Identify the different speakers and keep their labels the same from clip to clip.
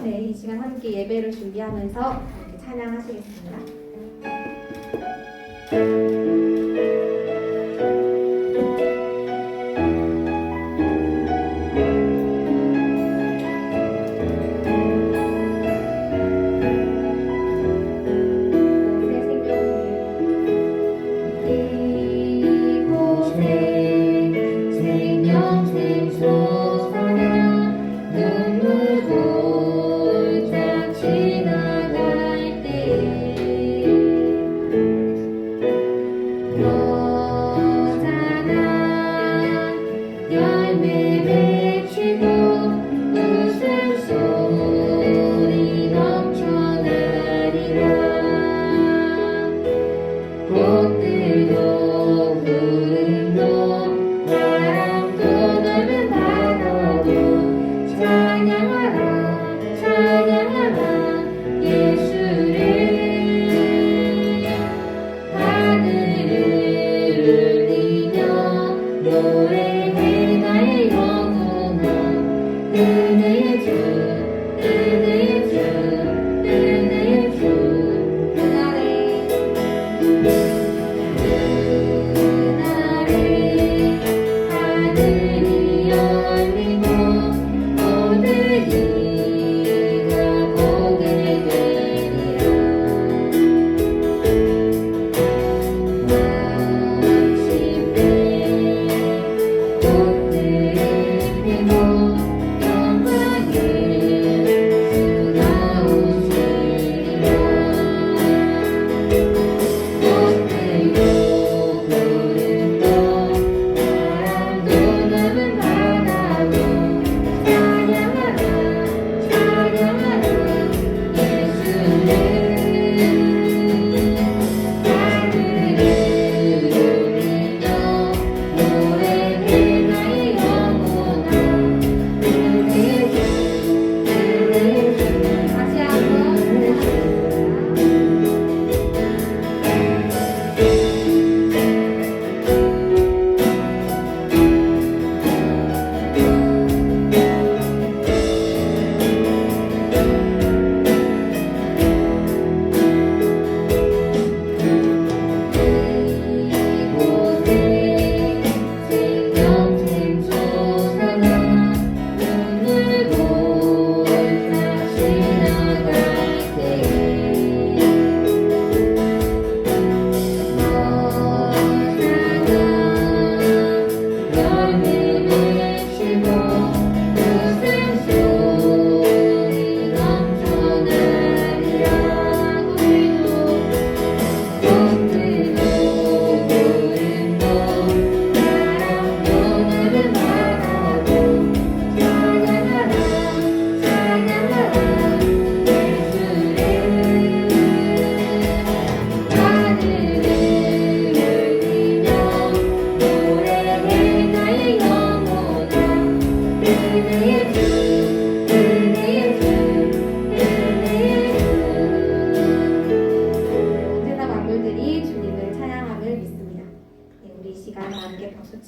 Speaker 1: 네, 이 시간 함께 예배를 준비하면서 함께 찬양하시겠습니다.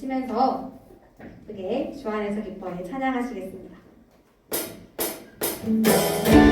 Speaker 1: 치면서 예쁘게 주 안에서 기뻐해 찬양하시겠습니다.
Speaker 2: 주 안에서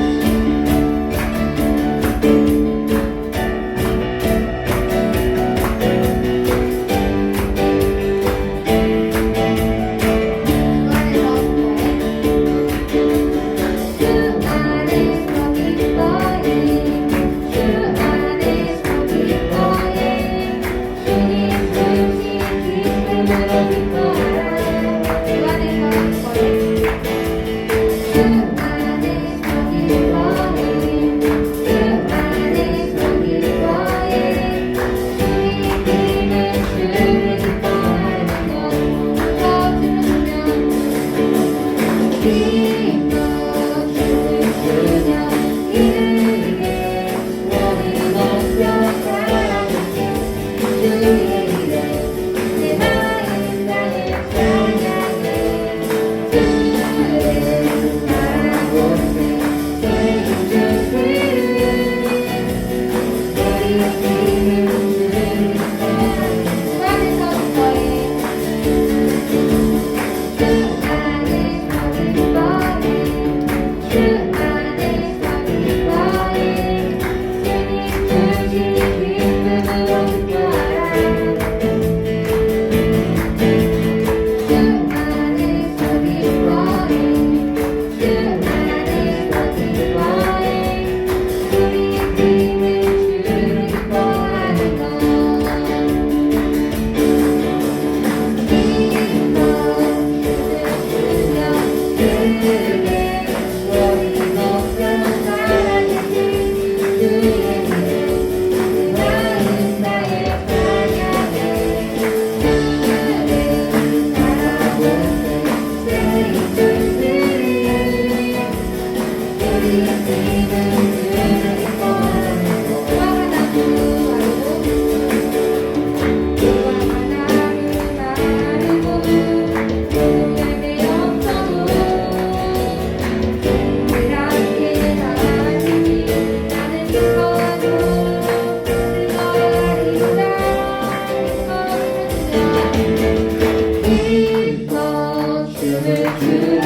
Speaker 2: 주님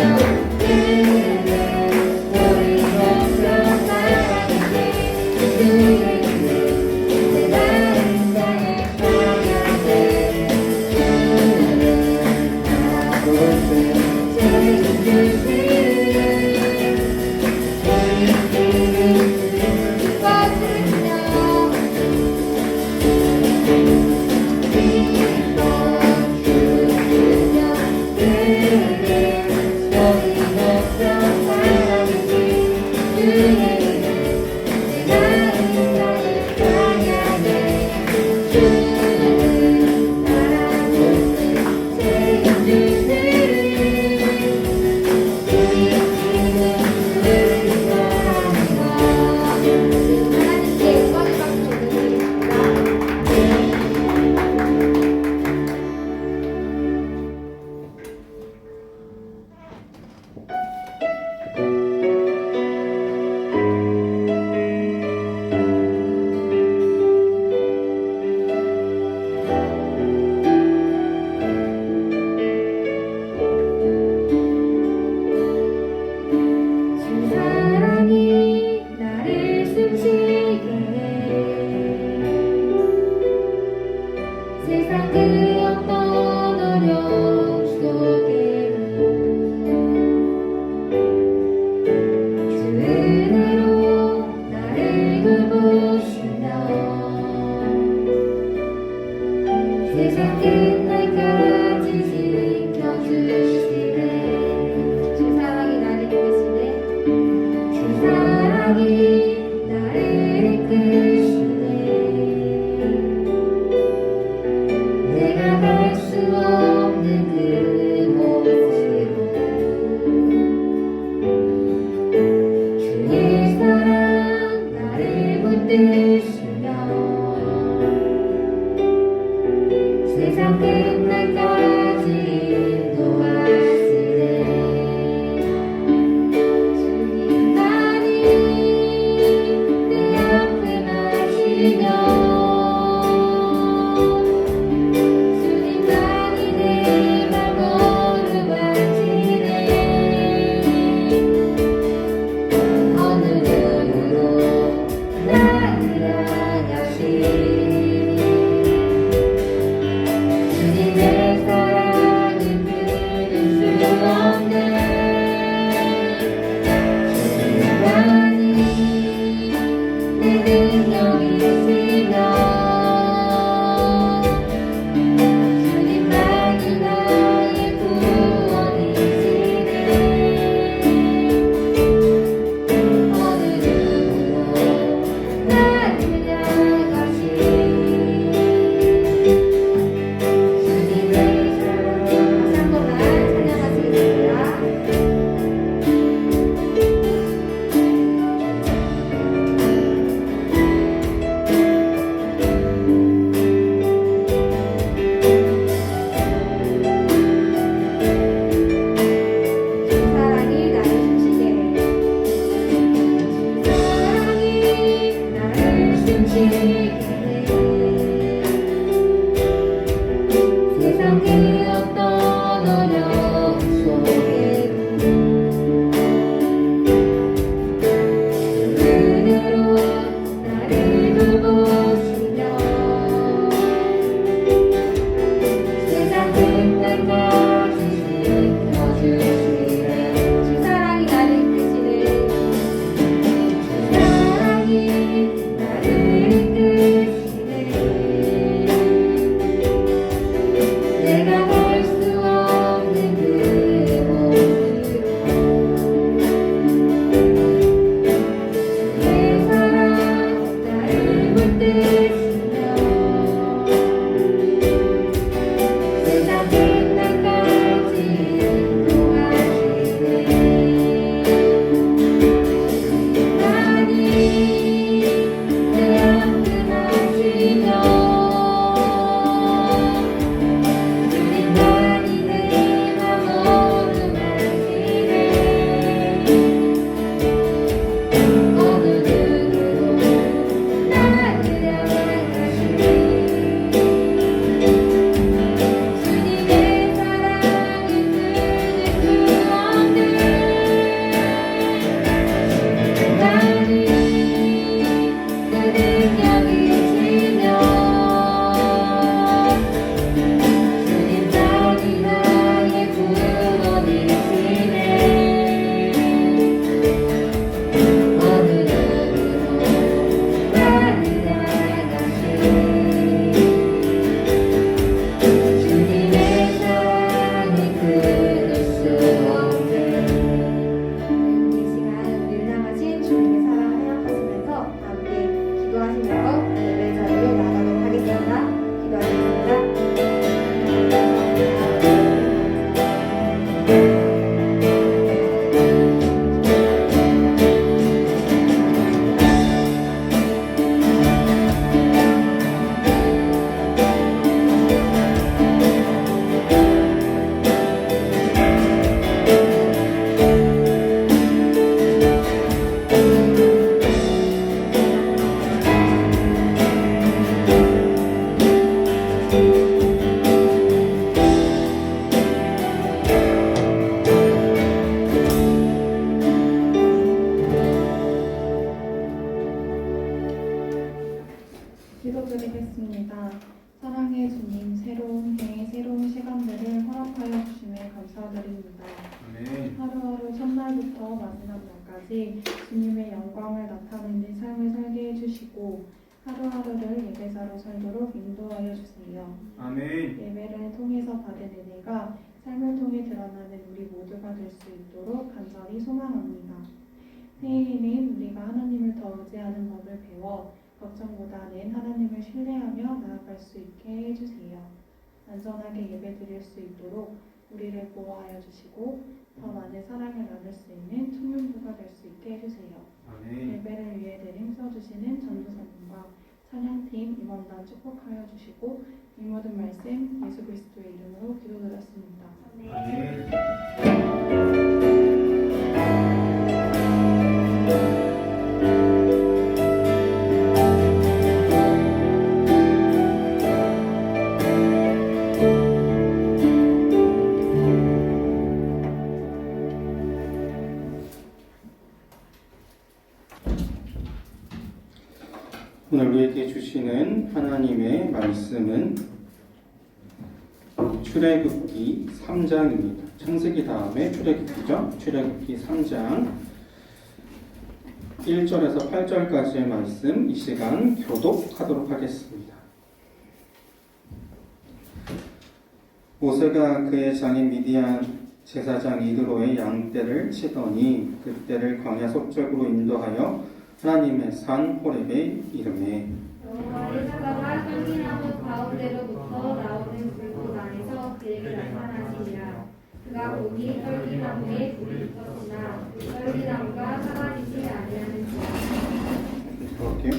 Speaker 2: 감사드립니다.
Speaker 3: 아멘.
Speaker 2: 하루하루 첫날부터 마지막 날까지 주님의 영광을 나타내는 삶을 살게 해주시고 하루하루를 예배자로 살도록 인도하여 주세요.
Speaker 3: 아멘.
Speaker 2: 예배를 통해서 받은 은혜가 삶을 통해 드러나는 우리 모두가 될 수 있도록 간절히 소망합니다. 새해에는 우리가 하나님을 더 의지하는 법을 배워 걱정보다는 하나님을 신뢰하며 나아갈 수 있게 해주세요. 안전하게 예배드릴 수 있도록 우리를 보호하여 주시고 더 많은 사랑을 나눌 수 있는 청년부가 될 수 있게 해주세요.
Speaker 3: 아멘.
Speaker 2: 예배를 위해 늘 힘써주시는 전도사님과 찬양팀 임원단 축복하여 주시고 이 모든 말씀 예수 그리스도의 이름으로 기도드렸습니다.
Speaker 3: 아멘. 오늘 우리에게 주시는 하나님의 말씀은 출애굽기 3장입니다. 창세기 다음에 출애굽기죠. 출애굽기 3장 1절에서 8절까지의 말씀 이 시간 교독하도록 하겠습니다. 모세가 그의 장인 미디안 제사장 이드로의 양떼를 치더니 그떼를 광야 서쪽으로 인도하여 하나님의 산 호렙에 이르매
Speaker 1: 여호와의 사자가 향기나무 가운데로부터 나오는 불꽃 안에서 그에게 나타나시니라. 그가 보니 떨기나무에 불이 붙었으나 그 떨기나무가 사라지지 아니하는지라.
Speaker 3: 볼게요.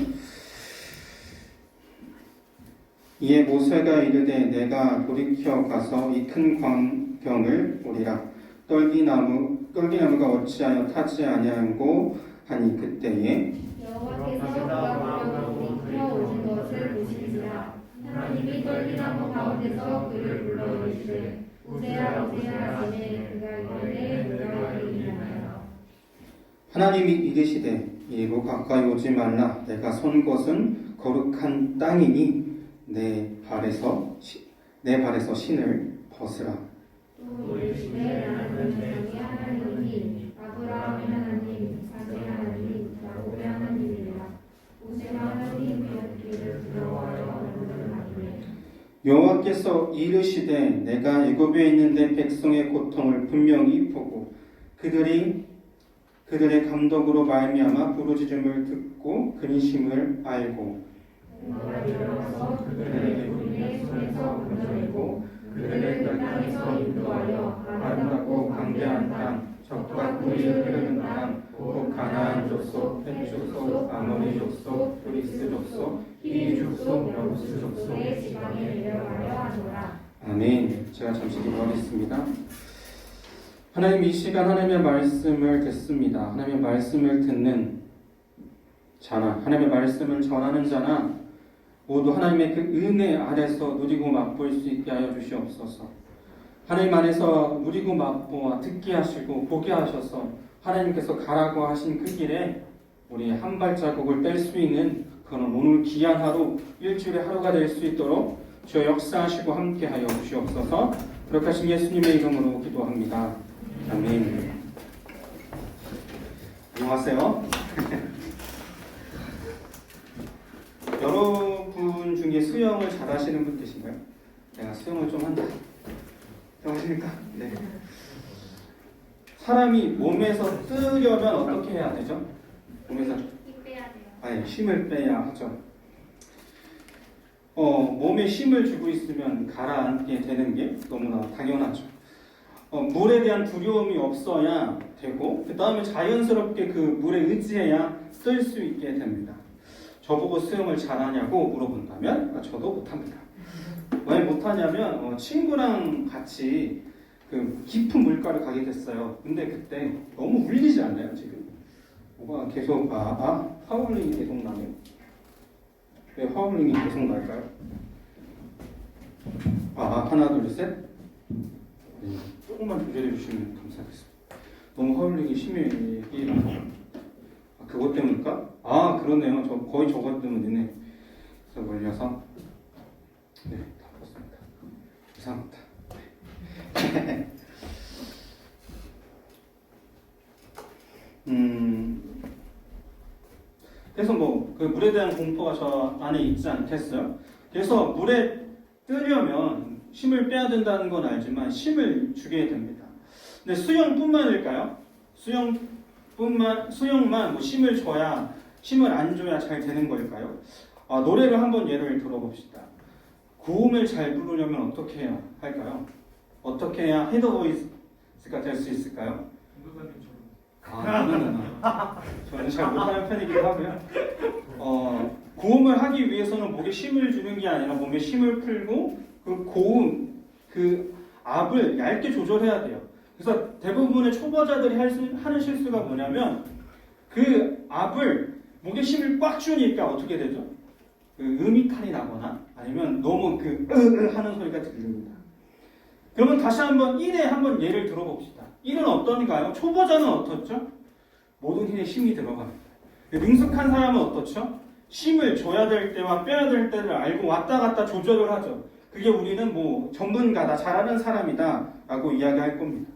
Speaker 3: 이에 모세가 이르되 내가 돌이켜 가서 이 큰 광경을 보리라. 떨기나무가 어찌하여 타지 아니하고 하니 그때에
Speaker 1: 여호와께서 그가 보려고 돌이켜 오신 것을 보시니라. 하나님이 떨기나무 가운데서 그를 불러 이르시되 우세야 우세야 하시매 그가 이르되 내가 이리하나이다.
Speaker 3: 하나님이 이르시되 이리로 가까이 오지 말라. 내가 선 것은 거룩한 땅이니 내 발에서 신을 벗으라.
Speaker 1: 또 이르시되 나는 너희 하나님이니 아브라함의 하나님 이삭의 하나님 야곱의 하나님이라. 모세가 하나님의 길을 두려워하여 얼굴을 가리매
Speaker 3: 여호와께서 이르시되 내가 애굽에 있는데 백성의 고통을 분명히 보고 그들의 감독으로 말미암아 부르짖음을 듣고 근심을 알고
Speaker 1: 내가 일어나서 그들의 애굽인의 손에서 건져내고 그들을 그 땅에서 인도하여 아름답고 광대한 땅 적과 꿀이 흐르는 땅 곧 가나안 족속, 헷 족속, 아모리 족속, 브리스 족속, 히위 족속, 여부스 족속의 지방에 내려가려 하노라.
Speaker 3: 아멘. 제가 잠시 기도하겠습니다. 하나님 이 시간 하나님의 말씀을 듣습니다. 하나님의 말씀을 듣는 자나 하나님의 말씀을 전하는 자나 모두 하나님의 그 은혜 아래서 누리고 맛볼 수 있게 하여 주시옵소서. 하나님 안에서 누리고 맛보아 듣게 하시고 보게 하셔서 하나님께서 가라고 하신 그 길에 우리 한 발자국을 뗄 수 있는 그런 오늘 귀한 하루 일주일의 하루가 될 수 있도록 주여 역사하시고 함께 하여 주시옵소서. 그렇게 하신 예수님의 이름으로 기도합니다. 아멘. 안녕하세요. 여러분 중에 수영을 잘하시는 분 계신가요? 내가 수영을 좀 한다. 해보십니까? 네. 사람이 몸에서 뜨려면 어떻게 해야 되죠? 몸에서
Speaker 1: 힘 빼야 돼요.
Speaker 3: 아니, 힘을 빼야 하죠. 몸에 힘을 주고 있으면 가라앉게 되는 게 너무나 당연하죠. 물에 대한 두려움이 없어야 되고 그 다음에 자연스럽게 그 물에 의지해야 뜰 수 있게 됩니다. 저보고 수영을 잘하냐고 물어본다면 저도 못합니다. 왜 못하냐면 친구랑 같이 그 깊은 물가를 가게 됐어요. 근데 그때 너무 울리지 않나요 지금? 뭐가 계속 하울링이 계속 나네요. 왜 하울링이 계속 날까요? 하나 둘 셋. 네, 조금만 조절해 주시면 감사하겠습니다. 너무 하울링이 심해요. 그것 때문일까? 그러네요. 거의 저것 때문이네. 그래서 몰려서 네, 다 봤습니다. 이상합니다. 그래서 뭐 그 물에 대한 공포가 저 안에 있지 않겠어요? 그래서 물에 뜨려면 힘을 빼야 된다는 건 알지만 힘을 주게 됩니다. 근데 수영뿐만일까요? 수영만 뭐 힘을 줘야 힘을 안 줘야 잘 되는 걸까요? 노래를 한번 예를 들어봅시다. 고음을 잘 부르려면 어떻게 해야 할까요? 어떻게 해야 헤드 보이스가 될 수 있을까요? 저는 잘 못하는 편이기도 하고요. 고음을 하기 위해서는 목에 힘을 주는 게 아니라 몸에 힘을 풀고 그 고음, 그 압을 얇게 조절해야 돼요. 그래서 대부분의 초보자들이 하는 실수가 뭐냐면 그 압을 목에 힘을 꽉 주니까 어떻게 되죠? 그 음이탈이 나거나 아니면 너무 그 하는 소리가 들립니다. 그러면 다시 한번 1에 한번 예를 들어봅시다. 1은 어떤가요? 초보자는 어떻죠? 모든 힘에 힘이 들어갑니다. 능숙한 사람은 어떻죠? 힘을 줘야 될 때와 빼야 될 때를 알고 왔다 갔다 조절을 하죠. 그게 우리는 뭐 전문가다, 잘하는 사람이다 라고 이야기할 겁니다.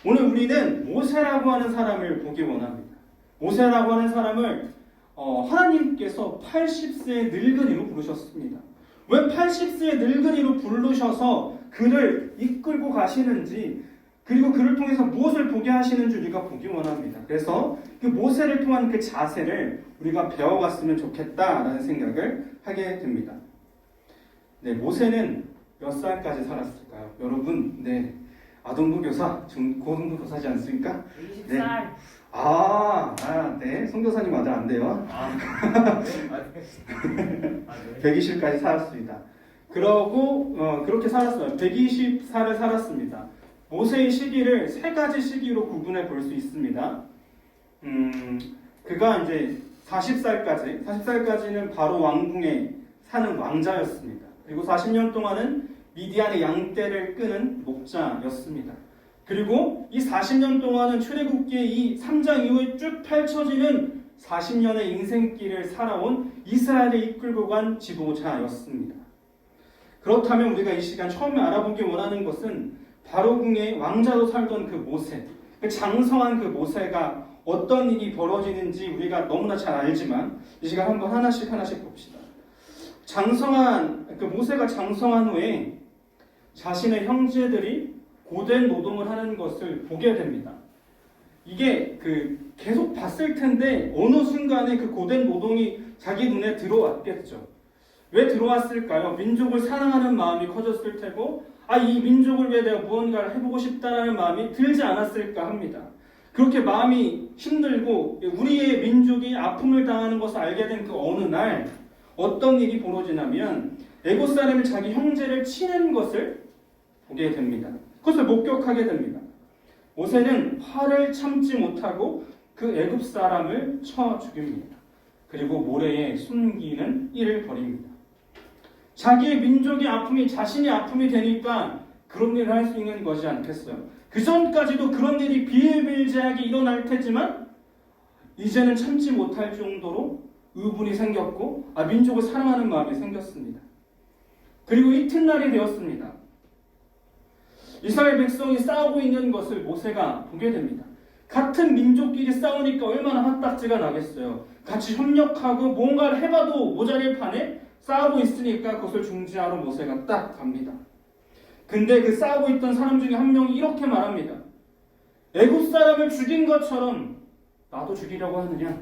Speaker 3: 오늘 우리는 모세라고 하는 사람을 보기 원합니다. 모세라고 하는 사람을 하나님께서 80세의 늙은이로 부르셨습니다. 왜 80세의 늙은이로 부르셔서 그를 이끌고 가시는지, 그리고 그를 통해서 무엇을 보게 하시는지 우리가 보기 원합니다. 그래서 그 모세를 통한 그 자세를 우리가 배워갔으면 좋겠다라는 생각을 하게 됩니다. 네, 모세는 몇 살까지 살았을까요? 여러분, 네, 아동부 교사, 고등부 교사지 않습니까?
Speaker 4: 20살.
Speaker 3: 네, 선교사님 아들 안 돼요. 120까지 살았습니다. 그러고 그렇게 살았어요. 120살을 살았습니다. 모세의 시기를 세 가지 시기로 구분해 볼 수 있습니다. 그가 이제 40살까지는 바로 왕궁에 사는 왕자였습니다. 그리고 40년 동안은 미디안의 양떼를 끄는 목자였습니다. 그리고 이 40년 동안은 출애굽기의 이 3장 이후에 쭉 펼쳐지는 40년의 인생길을 살아온 이스라엘을 이끌고 간 지도자였습니다. 그렇다면 우리가 이 시간 처음에 알아보기 원하는 것은 바로궁의 왕자로 살던 그 모세, 그 장성한 그 모세가 어떤 일이 벌어지는지 우리가 너무나 잘 알지만 이 시간 한번 하나씩 봅시다. 그 모세가 장성한 후에 자신의 형제들이 고된 노동을 하는 것을 보게 됩니다. 이게 계속 봤을 텐데 어느 순간에 그 고된 노동이 자기 눈에 들어왔겠죠. 왜 들어왔을까요? 민족을 사랑하는 마음이 커졌을 테고, 이 민족을 위해 내가 무언가를 해보고 싶다는 마음이 들지 않았을까 합니다. 그렇게 마음이 힘들고 우리의 민족이 아픔을 당하는 것을 알게 된 그 어느 날 어떤 일이 벌어지냐면 애굽 사람이 자기 형제를 치는 것을 보게 됩니다. 그것을 목격하게 됩니다. 모세는 화를 참지 못하고 그 애굽 사람을 쳐 죽입니다. 그리고 모래에 숨기는 일을 벌입니다. 자기의 민족의 아픔이 자신의 아픔이 되니까 그런 일을 할 수 있는 것이 않겠어요? 그 전까지도 그런 일이 비일비재하게 일어날 테지만 이제는 참지 못할 정도로 의분이 생겼고 민족을 사랑하는 마음이 생겼습니다. 그리고 이튿날이 되었습니다. 이스라엘 백성이 싸우고 있는 것을 모세가 보게 됩니다. 같은 민족끼리 싸우니까 얼마나 화딱지가 나겠어요. 같이 협력하고 뭔가를 해봐도 모자랄 판에 싸우고 있으니까 그것을 중지하러 모세가 딱 갑니다. 근데 그 싸우고 있던 사람 중에 한 명이 이렇게 말합니다. 애굽 사람을 죽인 것처럼 나도 죽이려고 하느냐?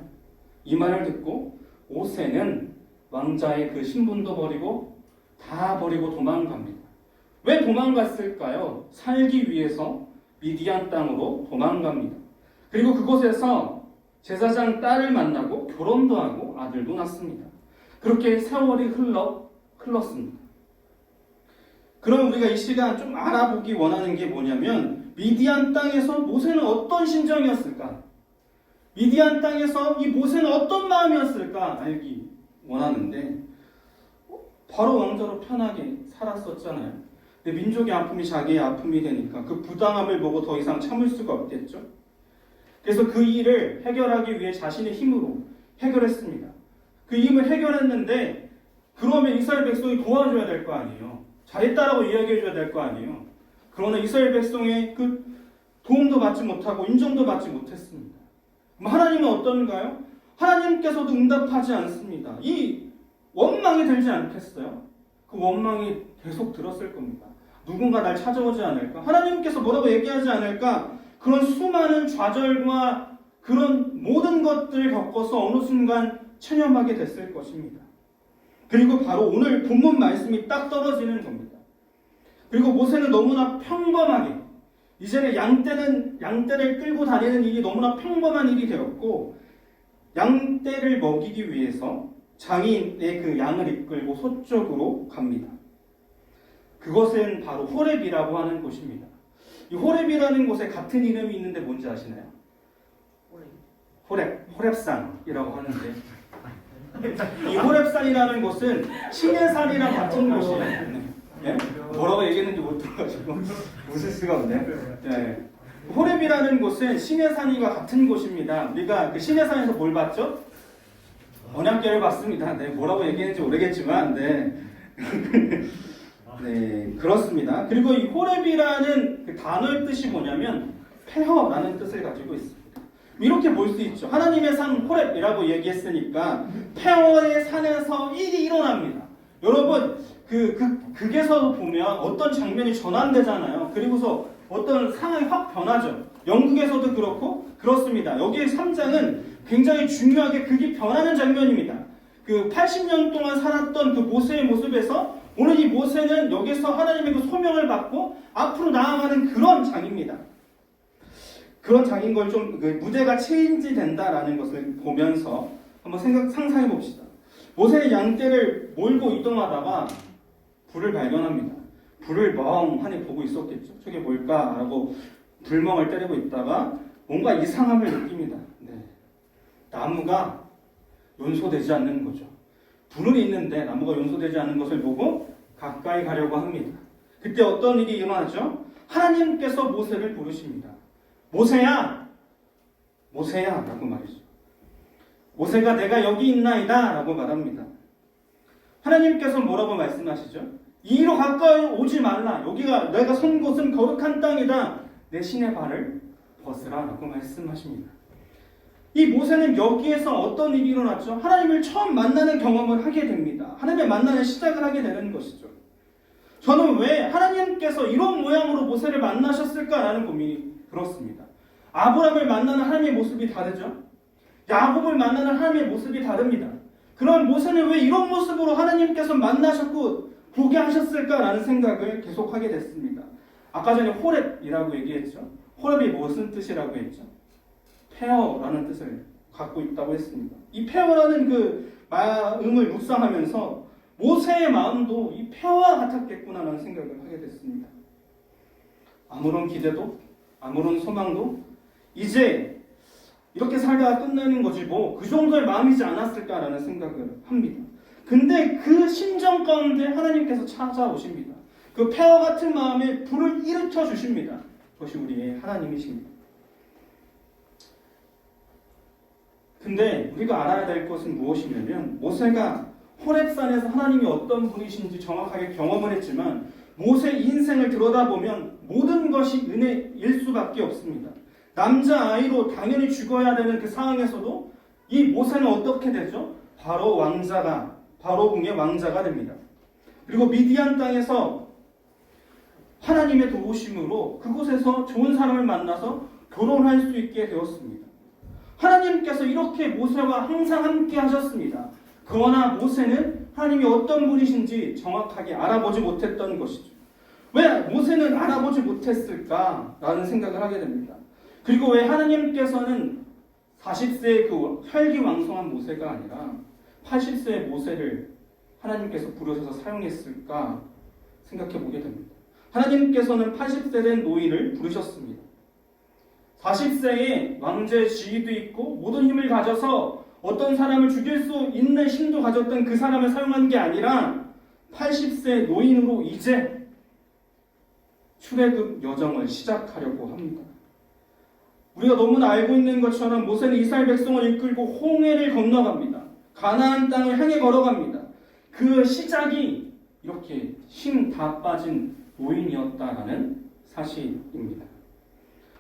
Speaker 3: 이 말을 듣고 모세는 왕자의 그 신분도 버리고 다 버리고 도망갑니다. 왜 도망갔을까요? 살기 위해서 미디안 땅으로 도망갑니다. 그리고 그곳에서 제사장 딸을 만나고 결혼도 하고 아들도 낳습니다. 그렇게 세월이 흘렀습니다. 그럼 우리가 이 시간 좀 알아보기 원하는 게 뭐냐면 미디안 땅에서 모세는 어떤 심정이었을까? 미디안 땅에서 이 모세는 어떤 마음이었을까? 알기 원하는데 바로 왕자로 편하게 살았었잖아요. 근데 민족의 아픔이 자기의 아픔이 되니까 그 부당함을 보고 더 이상 참을 수가 없겠죠. 그래서 그 일을 해결하기 위해 자신의 힘으로 해결했습니다. 그 힘을 해결했는데 그러면 이스라엘 백성이 도와줘야 될 거 아니에요. 잘했다라고 이야기해줘야 될 거 아니에요. 그러나 이스라엘 백성의 그 도움도 받지 못하고 인정도 받지 못했습니다. 하나님은 어떤가요? 하나님께서도 응답하지 않습니다. 이 원망이 들지 않겠어요? 그 원망이 계속 들었을 겁니다. 누군가 날 찾아오지 않을까? 하나님께서 뭐라고 얘기하지 않을까? 그런 수많은 좌절과 그런 모든 것들을 겪어서 어느 순간 체념하게 됐을 것입니다. 그리고 바로 오늘 본문 말씀이 딱 떨어지는 겁니다. 그리고 모세는 너무나 평범하게 이제는 양떼를 끌고 다니는 일이 너무나 평범한 일이 되었고 양떼를 먹이기 위해서 장인의 그 양을 이끌고 서쪽으로 갑니다. 그것은 바로 호렙이라고 하는 곳입니다. 이 호렙이라는 곳에 같은 이름이 있는데 뭔지 아시나요? 호렙산이라고 하는데 이 호렙산이라는 곳은 신의 산이랑 같은 곳이에요. 네? 뭐라고 얘기했는지 못 들어가지고 웃을 수가 없네. 네. 호렙이라는 곳은 신의 산과 같은 곳입니다. 우리가 그 신의 산에서 뭘 봤죠? 언약궤를 봤습니다. 네, 뭐라고 얘기했는지 모르겠지만, 네. 네, 그렇습니다. 그리고 이 호렙이라는 그 단어의 뜻이 뭐냐면 폐허라는 뜻을 가지고 있습니다. 이렇게 볼 수 있죠. 하나님의 산 호렙이라고 얘기했으니까 폐허의 산에서 일이 일어납니다. 여러분, 극에서 보면 어떤 장면이 전환되잖아요. 그리고서 어떤 상황이 확 변하죠. 영국에서도 그렇고 그렇습니다. 여기에 3장은 굉장히 중요하게 극이 변하는 장면입니다. 그 80년 동안 살았던 그 모세의 모습에서 오늘 이 모세는 여기서 하나님의 그 소명을 받고 앞으로 나아가는 그런 장입니다. 그런 장인 걸 좀 그 무대가 체인지 된다라는 것을 보면서 한번 상상해 봅시다. 모세의 양떼를 몰고 이동하다가 불을 발견합니다. 불을 멍하니 보고 있었겠죠. 저게 뭘까라고 불멍을 때리고 있다가 뭔가 이상함을 느낍니다. 네. 나무가 연소되지 않는 거죠. 불은 있는데 나무가 연소되지 않는 것을 보고 가까이 가려고 합니다. 그때 어떤 일이 일어나죠? 하나님께서 모세를 부르십니다. 모세야! 모세야! 라고 말이죠. 모세가 내가 여기 있나이다 라고 말합니다. 하나님께서 뭐라고 말씀하시죠? 이리로 가까이 오지 말라. 여기가 내가 선 곳은 거룩한 땅이다. 내 신의 발을 벗으라 라고 말씀하십니다. 이 모세는 여기에서 어떤 일이 일어났죠? 하나님을 처음 만나는 경험을 하게 됩니다. 하나님을 만나는 시작을 하게 되는 것이죠. 저는 왜 하나님께서 이런 모양으로 모세를 만나셨을까라는 고민이 들었습니다. 아브라함을 만나는 하나님의 모습이 다르죠? 야곱을 만나는 하나님의 모습이 다릅니다. 그럼 모세는 왜 이런 모습으로 하나님께서 만나셨고 보게 하셨을까라는 생각을 계속하게 됐습니다. 아까 전에 호렙이라고 얘기했죠. 호렙이 무슨 뜻이라고 했죠? 폐허라는 뜻을 갖고 있다고 했습니다. 이 폐허라는 그 마음을 묵상하면서 모세의 마음도 이 폐허와 같았겠구나라는 생각을 하게 됐습니다. 아무런 기대도 아무런 소망도 이제 이렇게 살다가 끝내는 거지 뭐 그 정도의 마음이지 않았을까라는 생각을 합니다. 근데 그 심정 가운데 하나님께서 찾아오십니다. 그 폐허 같은 마음에 불을 일으켜 주십니다. 그것이 우리의 하나님이십니다. 근데 우리가 알아야 될 것은 무엇이냐면 모세가 호렙산에서 하나님이 어떤 분이신지 정확하게 경험을 했지만 모세의 인생을 들여다보면 모든 것이 은혜일 수밖에 없습니다. 남자아이로 당연히 죽어야 되는 그 상황에서도 이 모세는 어떻게 되죠? 바로 바로궁의 왕자가 됩니다. 그리고 미디안 땅에서 하나님의 도우심으로 그곳에서 좋은 사람을 만나서 결혼할 수 있게 되었습니다. 하나님께서 이렇게 모세와 항상 함께 하셨습니다. 그러나 모세는 하나님이 어떤 분이신지 정확하게 알아보지 못했던 것이죠. 왜 모세는 알아보지 못했을까라는 생각을 하게 됩니다. 그리고 왜 하나님께서는 40세의 그 혈기왕성한 모세가 아니라 80세의 모세를 하나님께서 부르셔서 사용했을까 생각해 보게 됩니다. 하나님께서는 80세 된 노인을 부르셨습니다. 40세에 왕제의 지위도 있고 모든 힘을 가져서 어떤 사람을 죽일 수 있는 힘도 가졌던 그 사람을 사용한 게 아니라 80세 노인으로 이제 출애굽 여정을 시작하려고 합니다. 우리가 너무나 알고 있는 것처럼 모세는 이스라엘 백성을 이끌고 홍해를 건너갑니다. 가나안 땅을 향해 걸어갑니다. 그 시작이 이렇게 힘 다 빠진 노인이었다라는 사실입니다.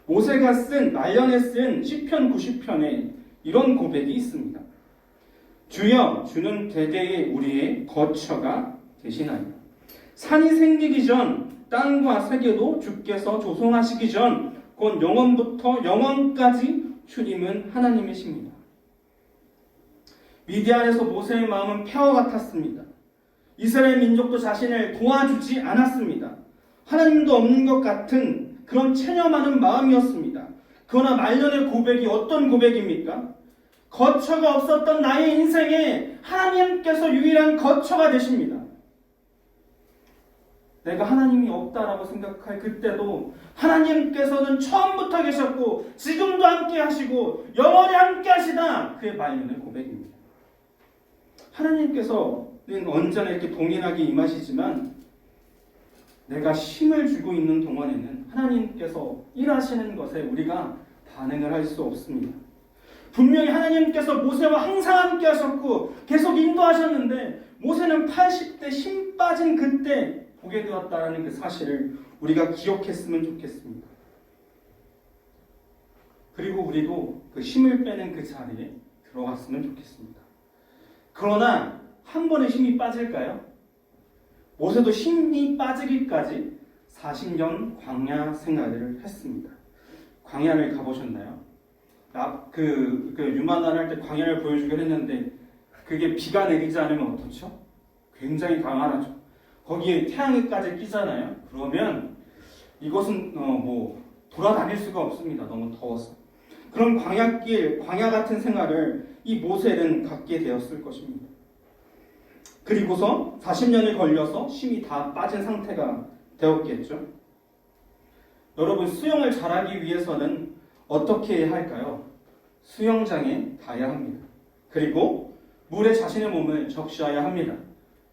Speaker 3: 모세가 말년에 쓴 시편 90편에 이런 고백이 있습니다. 주여, 주는 대대의 우리의 거처가 되시나이다. 산이 생기기 전 땅과 세계도 주께서 조성하시기 전 곧 영원부터 영원까지 주님은 하나님이십니다. 미디안에서 모세의 마음은 폐허 같았습니다. 이스라엘 민족도 자신을 도와주지 않았습니다. 하나님도 없는 것 같은 그런 체념하는 마음이었습니다. 그러나 말년의 고백이 어떤 고백입니까? 거처가 없었던 나의 인생에 하나님께서 유일한 거처가 되십니다. 내가 하나님이 없다라고 생각할 그때도 하나님께서는 처음부터 계셨고 지금도 함께 하시고 영원히 함께 하시다. 그의 말년의 고백입니다. 하나님께서는 언제나 이렇게 동일하게 임하시지만 내가 힘을 주고 있는 동안에는 하나님께서 일하시는 것에 우리가 반응을 할 수 없습니다. 분명히 하나님께서 모세와 항상 함께 하셨고 계속 인도하셨는데 모세는 80대 힘 빠진 그때 보게 되었다는 그 사실을 우리가 기억했으면 좋겠습니다. 그리고 우리도 그 힘을 빼는 그 자리에 들어갔으면 좋겠습니다. 그러나 한 번에 힘이 빠질까요? 모세도 힘이 빠지기까지 40년 광야 생활을 했습니다. 광야를 가보셨나요? 유만한 할 때 광야를 보여주긴 했는데 그게 비가 내리지 않으면 어떻죠? 굉장히 강하죠. 거기에 태양이까지 끼잖아요. 그러면 이것은 돌아다닐 수가 없습니다. 너무 더워서. 그런 광야길, 광야 같은 생활을 이 모세는 갖게 되었을 것입니다. 그리고서 40년이 걸려서 힘이 다 빠진 상태가 되었겠죠. 여러분, 수영을 잘하기 위해서는 어떻게 해야 할까요? 수영장에 가야 합니다. 그리고 물에 자신의 몸을 적셔야 합니다.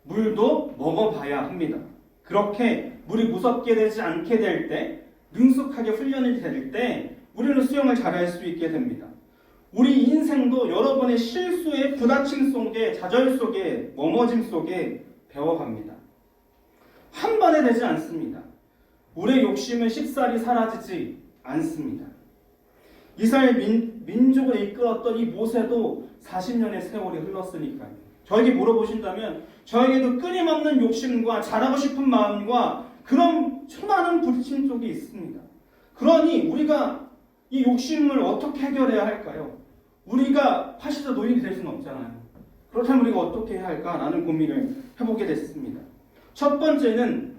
Speaker 3: 물도 먹어봐야 합니다. 그렇게 물이 무섭게 되지 않게 될 때, 능숙하게 훈련이 될 때 우리는 수영을 잘할 수 있게 됩니다. 우리 인생도 여러 번의 실수의 부딪힘 속에, 좌절 속에, 넘어짐 속에 배워갑니다. 한 번에 되지 않습니다. 우리의 욕심은 쉽사리 사라지지 않습니다. 이스라엘 민족을 이끌었던 이 모세도 40년의 세월이 흘렀으니까요. 저에게 물어보신다면 저에게도 끊임없는 욕심과 잘하고 싶은 마음과 그런 수많은 부딪힘 속에 있습니다. 그러니 우리가 이 욕심을 어떻게 해결해야 할까요? 우리가 80세 노인이 될 수는 없잖아요. 그렇다면 우리가 어떻게 해야 할까라는 고민을 해보게 됐습니다. 첫 번째는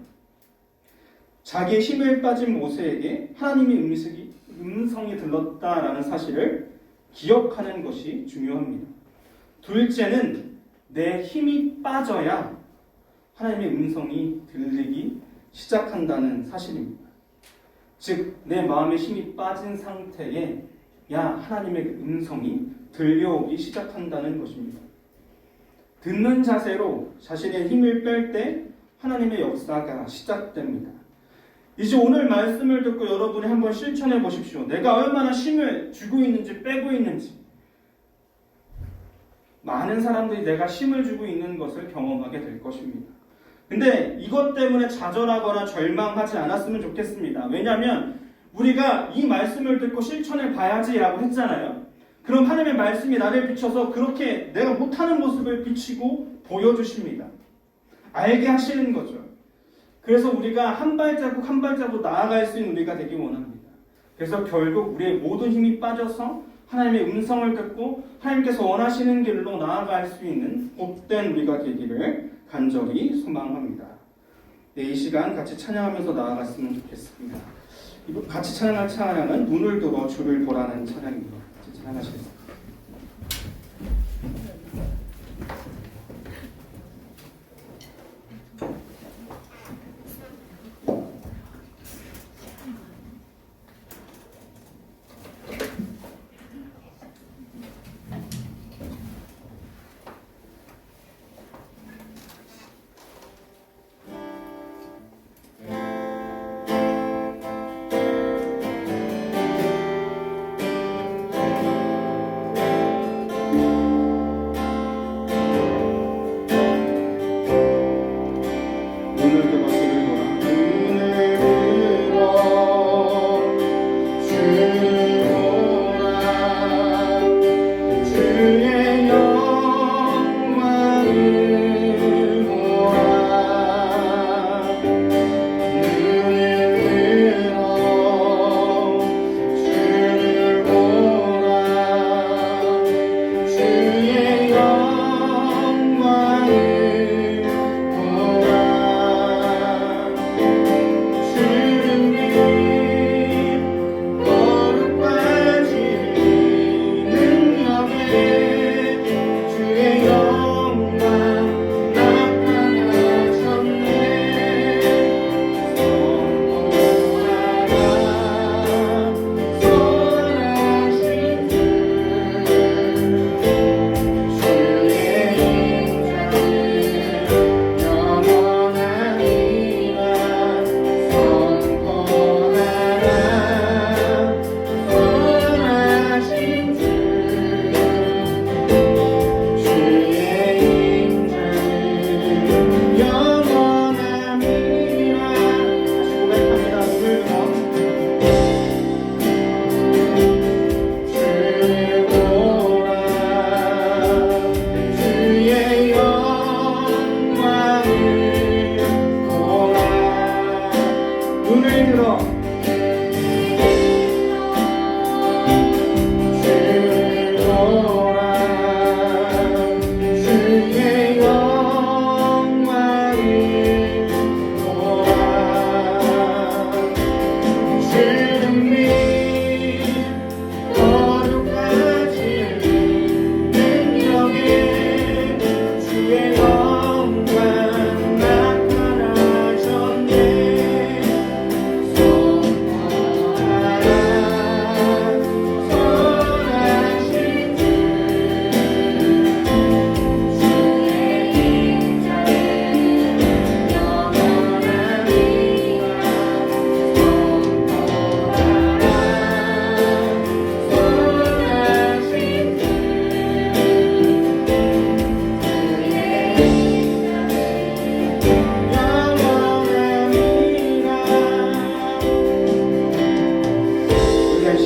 Speaker 3: 자기의 힘을 빠진 모세에게 하나님의 음성이 들렸다라는 사실을 기억하는 것이 중요합니다. 둘째는 내 힘이 빠져야 하나님의 음성이 들리기 시작한다는 사실입니다. 즉, 내 마음의 힘이 빠진 상태에 하나님의 음성이 들려오기 시작한다는 것입니다. 듣는 자세로 자신의 힘을 뺄 때 하나님의 역사가 시작됩니다. 이제 오늘 말씀을 듣고 여러분이 한번 실천해 보십시오. 내가 얼마나 힘을 주고 있는지 빼고 있는지. 많은 사람들이 내가 힘을 주고 있는 것을 경험하게 될 것입니다. 근데 이것 때문에 좌절하거나 절망하지 않았으면 좋겠습니다. 왜냐하면 우리가 이 말씀을 듣고 실천해 봐야지라고 했잖아요. 그럼 하나님의 말씀이 나를 비춰서 그렇게 내가 못하는 모습을 비치고 보여주십니다. 알게 하시는 거죠. 그래서 우리가 한 발자국 한 발자국 나아갈 수 있는 우리가 되기 원합니다. 그래서 결국 우리의 모든 힘이 빠져서 하나님의 음성을 듣고 하나님께서 원하시는 길로 나아갈 수 있는 복된 우리가 되기를 간절히 소망합니다. 이 시간 같이 찬양하면서 나아갔으면 좋겠습니다. 같이 찬양할 찬양은 눈을 들어 주를 보라는 찬양입니다. 같이 찬양하시겠습니다.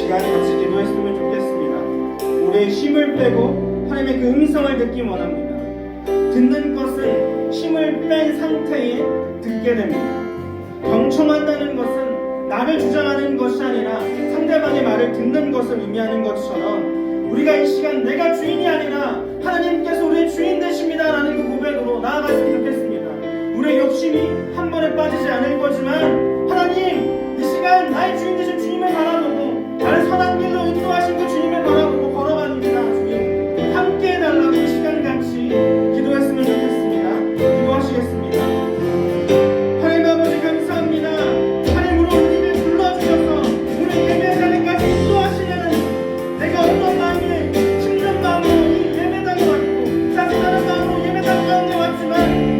Speaker 3: 시간에 같이 기도했으면 좋겠습니다. 우리의 힘을 빼고 하나님의 그 음성을 듣기 원합니다. 듣는 것은 힘을 뺀 상태에 듣게 됩니다. 경청한다는 것은 나를 주장하는 것이 아니라 상대방의 말을 듣는 것을 의미하는 것처럼 우리가 이 시간 내가 주인이 아니라 하나님께서 우리의 주인 되십니다 라는 그 고백으로 나아갔으면 좋겠습니다. 우리의 욕심이 한 번에 빠지지 않을 거지만 하나님 이 시간 나의 주인 되신 주님을 바라보고 나를 선한 길로 인도하신 그 주님을 바라보고 걸어갑니다. 주님 함께 해달라고 이 시간 같이 기도했으면 좋겠습니다. 기도하시겠습니다. 하나님 아버지 감사합니다. 하나님 우리를 불러주셔서 우리 예배 자리까지 인도하시는 내가 어떤 마음에 힘든 마음으로 이 예배당에 왔고 짜증나는 마음으로 예배당 가운데 왔지만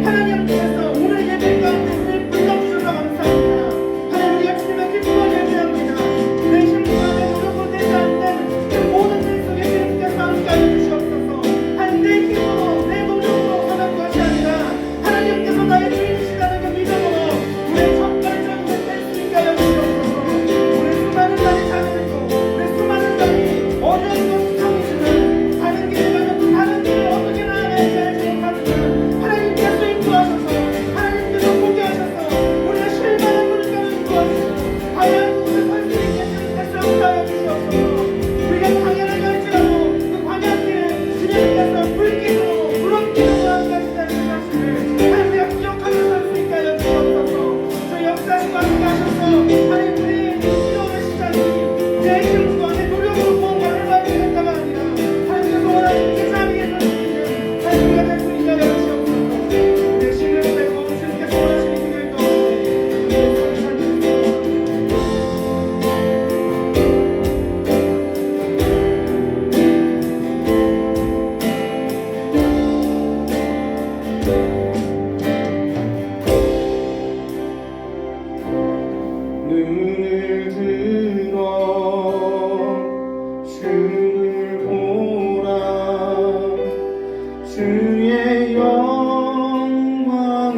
Speaker 3: 하나님께서 오늘 예배 가운데 우리를 불러주셔서 감사합니다. 하나님 우리가 주님의 기쁨을 예배합니다. 내 힘과 내 노력으로 되지 않는 그 모든 일 속에 주님께서 함께하여 주시옵소서. 하나님 내 힘으로 내 노력으로 사는 것이 아니라 하나님께서 나의 주인이시라는 그 믿음으로 우리의 첫발전 뺄 수 있게 하여 주시옵소서. 우리 수많은 날이 찾아들고 우리 수많은 날이 어려운 것이 참으시는 다른 길을 가면 다른 길을 어떻게 나아가야 할지 못하지만 하나님께서 인도하셔서 하나님께서 보게 하셔서 우리의 실망한 물가를 인도하시고 과연 우리 살수 있게 주님께서 역사하여 주시옵소서. 우리가 광야를 갈지라도 그 광야 길에 주님께서 불길로 무럭길로 함께하신다는 사실을 하나님과 기억하며 살 수 있게 하여 주시옵소서. 저희 역사하시고 함께하셔서 하나님 우리의 기도의 시작이 내 힘과 내 노력으로 무언가 해봐야 되겠다가 아니라 하나님께서 원하시는 그 자리에 설 수 있는 하나님과 될 수 있게 하여 주시옵소서. 우리의 신을 빼고 주님께서 원하시는 길을 가운데 우리의 삶을 눈을 들어 주를 보라 주의 영광을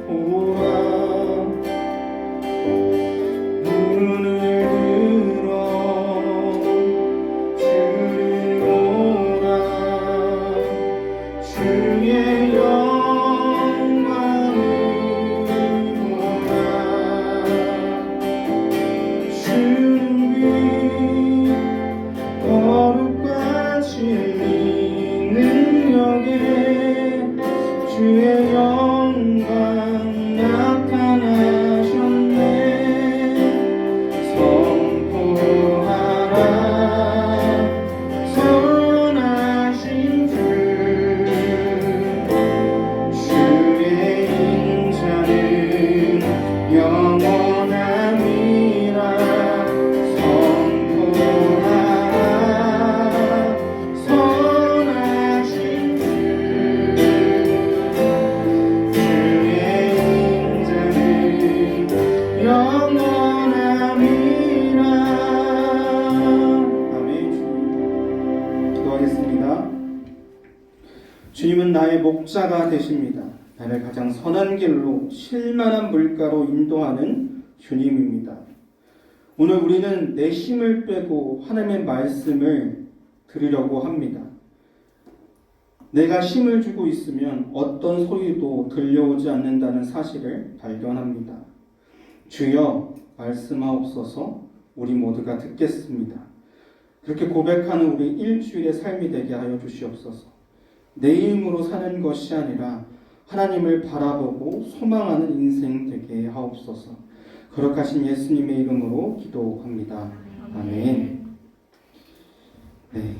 Speaker 3: 보라 눈을 들어 주를 보라 주의 영광을 보라 주는 빛 거룩과 진리 능력에 주의 영광 나타나셨네 선포하라 선하신 주 주의 인자는 영원함이라 선포하라 선하신 주 주의 인자는 영원함이라. 아멘. 기도하겠습니다. 주님은 나의 목자가 되십니다. 나를 가장 선한 길로 실만한 물가로 인도하는 주님입니다. 오늘 우리는 내 힘을 빼고 하나님의 말씀을 들으려고 합니다. 내가 힘을 주고 있으면 어떤 소리도 들려오지 않는다는 사실을 발견합니다. 주여 말씀하옵소서. 우리 모두가 듣겠습니다. 그렇게 고백하는 우리 일주일의 삶이 되게 하여 주시옵소서. 내 힘으로 사는 것이 아니라 하나님을 바라보고 소망하는 인생 되게 하옵소서. 거룩하신 예수님의 이름으로 기도합니다. 아멘. 네.